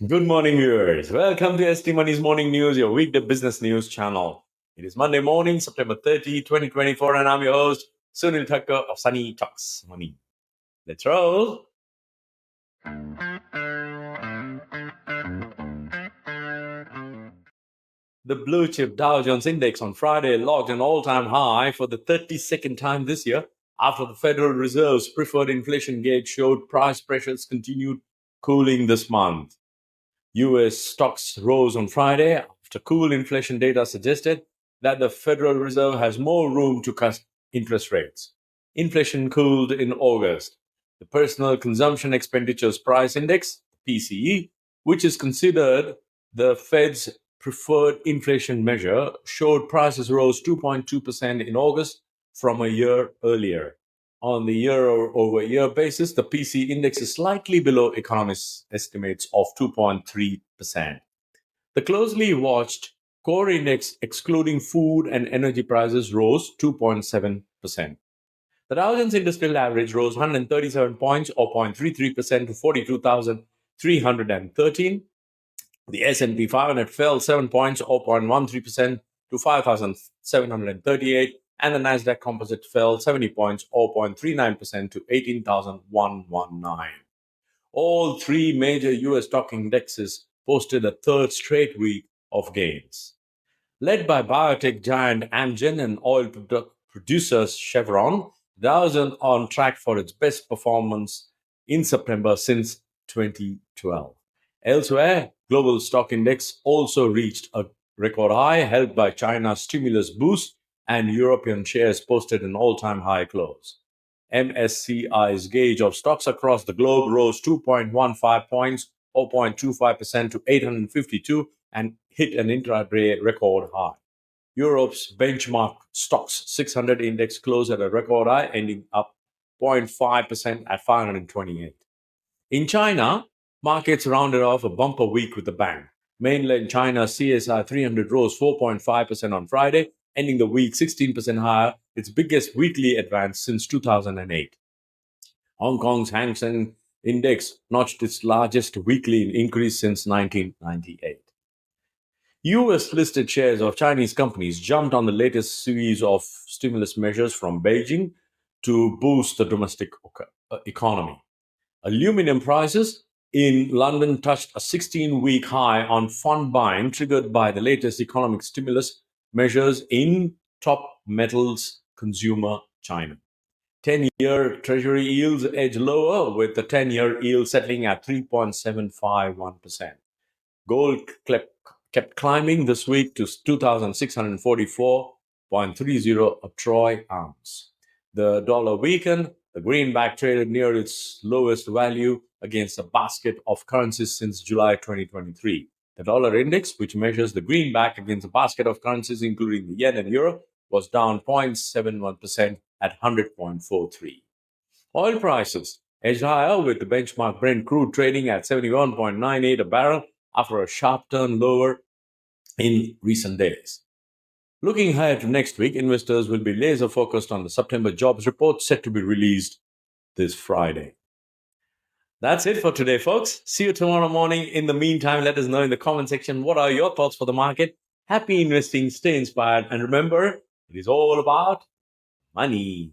Good morning, viewers. Welcome to ST Money's Morning News, your weekday business news channel. It is Monday morning, September 30, 2024, and I'm your host, Sunil Thakker of Sunny Talks Money. Let's roll. The blue chip Dow Jones Index on Friday logged an all-time high for the 32nd time this year after the Federal Reserve's preferred inflation gauge showed price pressures continued cooling this month. U.S. stocks rose on Friday after cool inflation data suggested that the Federal Reserve has more room to cut interest rates. Inflation cooled in August. The Personal Consumption Expenditures Price Index, PCE, which is considered the Fed's preferred inflation measure, showed prices rose 2.2% in August from a year earlier. On the year-over-year basis, the PC index is slightly below economists' estimates of 2.3%. The closely watched core index, excluding food and energy prices, rose 2.7%. The Dow Jones Industrial Average rose 137 points, or 0.33%, to 42,313. The S&P 500 fell 7 points, or 0.13%, to 5,738. And the Nasdaq Composite fell 70 points, or 0.39%, to 18,119. All three major U.S. stock indexes posted a third straight week of gains. Led by biotech giant Amgen and oil producers Chevron, Dow is on track for its best performance in September since 2012. Elsewhere, global stock index also reached a record high, helped by China's stimulus boost, and European shares posted an all-time high close. MSCI's gauge of stocks across the globe rose 2.15 points, or 0.25%, to 852 and hit an intraday record high. Europe's benchmark stocks 600 index closed at a record high, ending up 0.5% at 528. In China, markets rounded off a bumper week with a bang. Mainland China's CSI 300 rose 4.5% on Friday, ending the week 16% higher, its biggest weekly advance since 2008. Hong Kong's Hang Seng Index notched its largest weekly increase since 1998. U.S. listed shares of Chinese companies jumped on the latest series of stimulus measures from Beijing to boost the domestic economy. Aluminum prices in London touched a 16-week high on fund buying triggered by the latest economic stimulus measures in top metals consumer China. 10-year Treasury yields edge lower, with the 10-year yield settling at 3.751%. Gold kept climbing this week to 2,644.30 a troy ounce. The dollar weakened. The greenback traded near its lowest value against a basket of currencies since July 2023. The dollar index, which measures the greenback against a basket of currencies including the yen and euro, was down 0.71% at 100.43. Oil prices edged higher, with the benchmark Brent crude trading at 71.98 a barrel after a sharp turn lower in recent days. Looking ahead to next week, investors will be laser focused on the September jobs report set to be released this Friday. That's it for today, folks. See you tomorrow morning. In the meantime, let us know in the comment section what are your thoughts for the market. Happy investing, stay inspired, and remember, it is all about money.